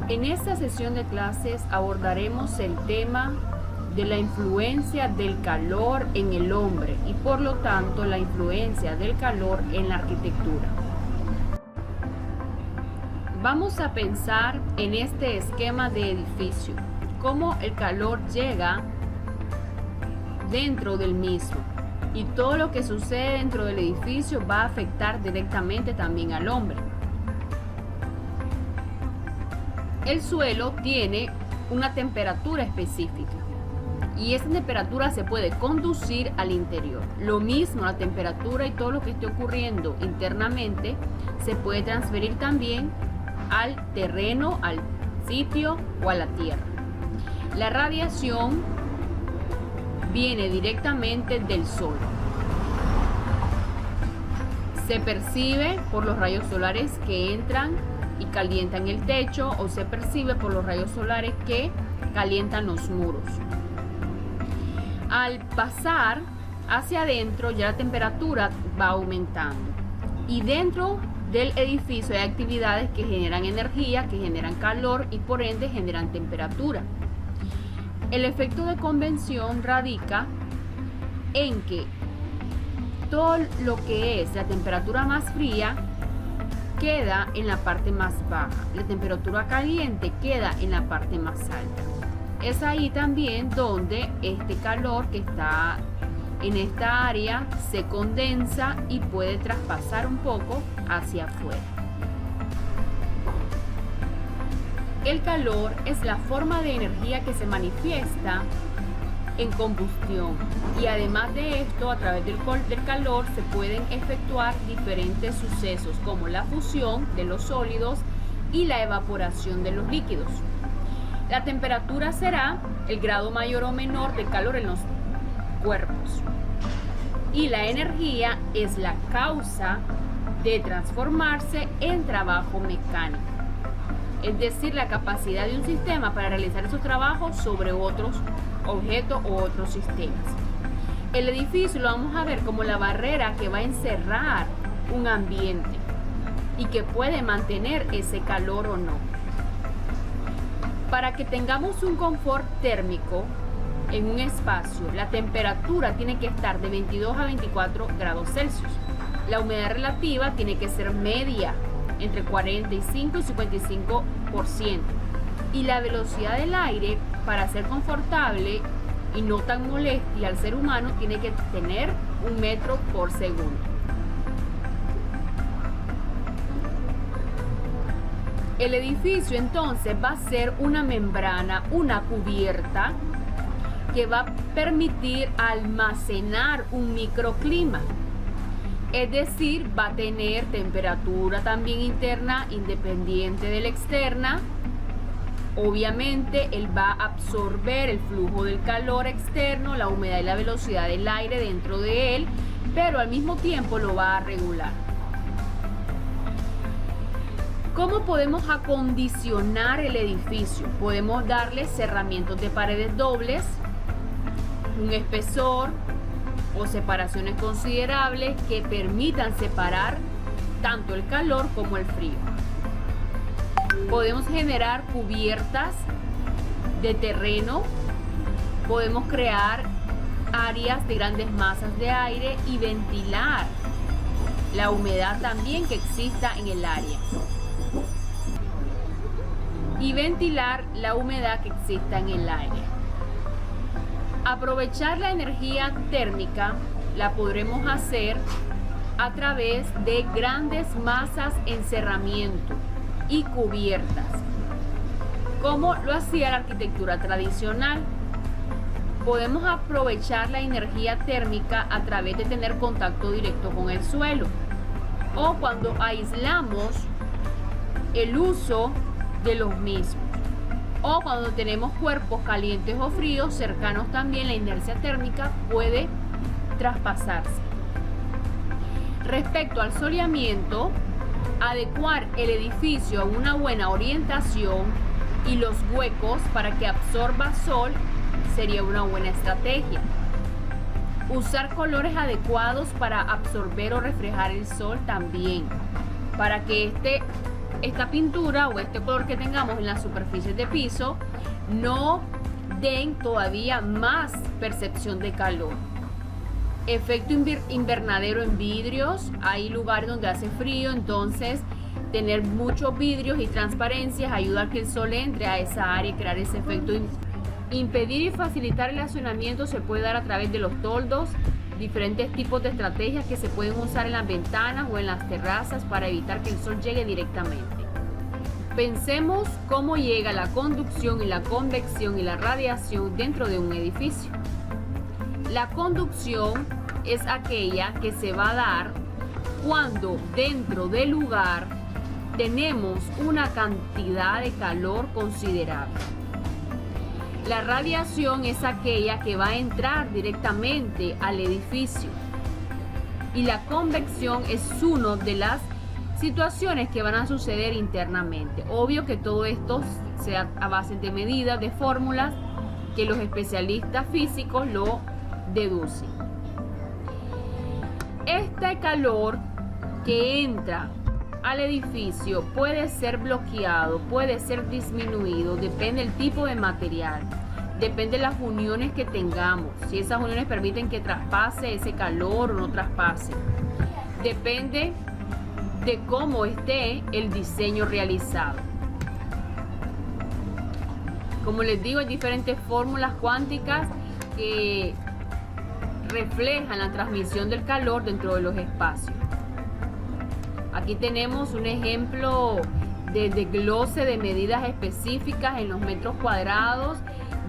En esta sesión de clases abordaremos el tema de la influencia del calor en el hombre y por lo tanto la influencia del calor en la arquitectura. Vamos a pensar en este esquema de edificio, cómo el calor llega dentro del mismo y todo lo que sucede dentro del edificio va a afectar directamente también al hombre. El suelo tiene una temperatura específica y esa temperatura se puede conducir al interior. Lo mismo, la temperatura y todo lo que esté ocurriendo internamente se puede transferir también al terreno, al sitio o a la tierra. La radiación viene directamente del sol. Se percibe por los rayos solares que entran y calientan el techo, o se percibe por los rayos solares que calientan los muros. Al pasar hacia adentro ya la temperatura va aumentando y dentro del edificio hay actividades que generan energía, que generan calor y por ende generan temperatura. El efecto de convección radica en que todo lo que es la temperatura más fría queda en la parte más baja, la temperatura caliente queda en la parte más alta. Es ahí también donde este calor que está en esta área se condensa y puede traspasar un poco hacia afuera. El calor es la forma de energía que se manifiesta en combustión y además de esto, a través del calor se pueden efectuar diferentes sucesos como la fusión de los sólidos y la evaporación de los líquidos. La temperatura será el grado mayor o menor de calor en los cuerpos y la energía es la causa de transformarse en trabajo mecánico, es decir, la capacidad de un sistema para realizar esos trabajos sobre otros objetos u otros sistemas. El edificio lo vamos a ver como la barrera que va a encerrar un ambiente y que puede mantener ese calor o no. Para que tengamos un confort térmico en un espacio, la temperatura tiene que estar de 22 a 24 grados Celsius. La humedad relativa tiene que ser media, entre 45 y 55%. Y la velocidad del aire, para ser confortable y no tan molestia al ser humano, tiene que tener 1 metro por segundo. El edificio entonces va a ser una membrana, una cubierta que va a permitir almacenar un microclima. Es decir, va a tener temperatura también interna independiente de la externa. Obviamente él va a absorber el flujo del calor externo, la humedad y la velocidad del aire dentro de él, pero al mismo tiempo lo va a regular. ¿Cómo podemos acondicionar el edificio? Podemos darle cerramientos de paredes dobles, un espesor o separaciones considerables que permitan separar tanto el calor como el frío. Podemos generar cubiertas de terreno, podemos crear áreas de grandes masas de aire y ventilar la humedad también que exista en el área. Y ventilar la humedad que exista en el aire. Aprovechar la energía térmica la podremos hacer a través de grandes masas en cerramiento y cubiertas, como lo hacía la arquitectura tradicional. Podemos aprovechar la energía térmica a través de tener contacto directo con el suelo o cuando aislamos el uso de los mismos, o cuando tenemos cuerpos calientes o fríos cercanos también la inercia térmica puede traspasarse. Respecto al soleamiento, adecuar el edificio a una buena orientación y los huecos para que absorba sol sería una buena estrategia. Usar colores adecuados para absorber o reflejar el sol también, para que este esta pintura o este color que tengamos en las superficies de piso no den todavía más percepción de calor. Efecto invernadero en vidrios. Hay lugares donde hace frío, entonces tener muchos vidrios y transparencias ayuda a que el sol entre a esa área y crear ese efecto. Impedir y facilitar el estacionamiento se puede dar a través de los toldos, diferentes tipos de estrategias que se pueden usar en las ventanas o en las terrazas para evitar que el sol llegue directamente. Pensemos cómo llega la conducción y la convección y la radiación dentro de un edificio. La conducción es aquella que se va a dar cuando dentro del lugar tenemos una cantidad de calor considerable. La radiación es aquella que va a entrar directamente al edificio. Y la convección es una de las situaciones que van a suceder internamente. Obvio que todo esto sea a base de medidas, de fórmulas que los especialistas físicos lo deducen. Este calor que entra al edificio puede ser bloqueado, puede ser disminuido, depende del tipo de material, depende de las uniones que tengamos, si esas uniones permiten que traspase ese calor o no traspase, depende de cómo esté el diseño realizado. Como les digo, hay diferentes fórmulas cuánticas que reflejan la transmisión del calor dentro de los espacios. Aquí tenemos un ejemplo de desglose de medidas específicas en los metros cuadrados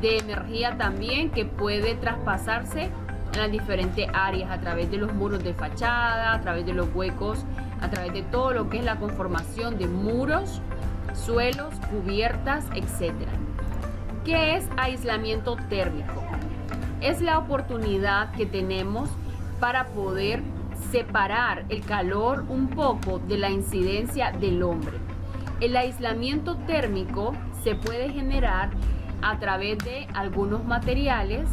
de energía también que puede traspasarse en las diferentes áreas a través de los muros de fachada, a través de los huecos, a través de todo lo que es la conformación de muros, suelos, cubiertas, etc. ¿Qué es aislamiento térmico? Es la oportunidad que tenemos para poder separar el calor un poco de la incidencia del hombre. El aislamiento térmico se puede generar a través de algunos materiales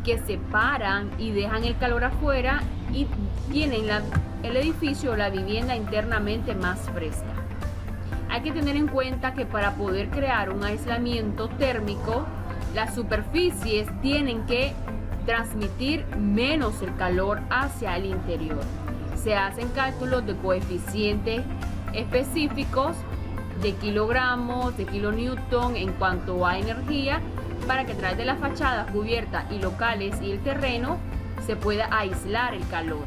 que separan y dejan el calor afuera y tienen el edificio o la vivienda internamente más fresca. Hay que tener en cuenta que para poder crear un aislamiento térmico, las superficies tienen que transmitir menos el calor hacia el interior. Se hacen cálculos de coeficientes específicos de kilogramos, de kilonewton en cuanto a energía, para que a través de la fachada, cubierta y locales y el terreno se pueda aislar el calor.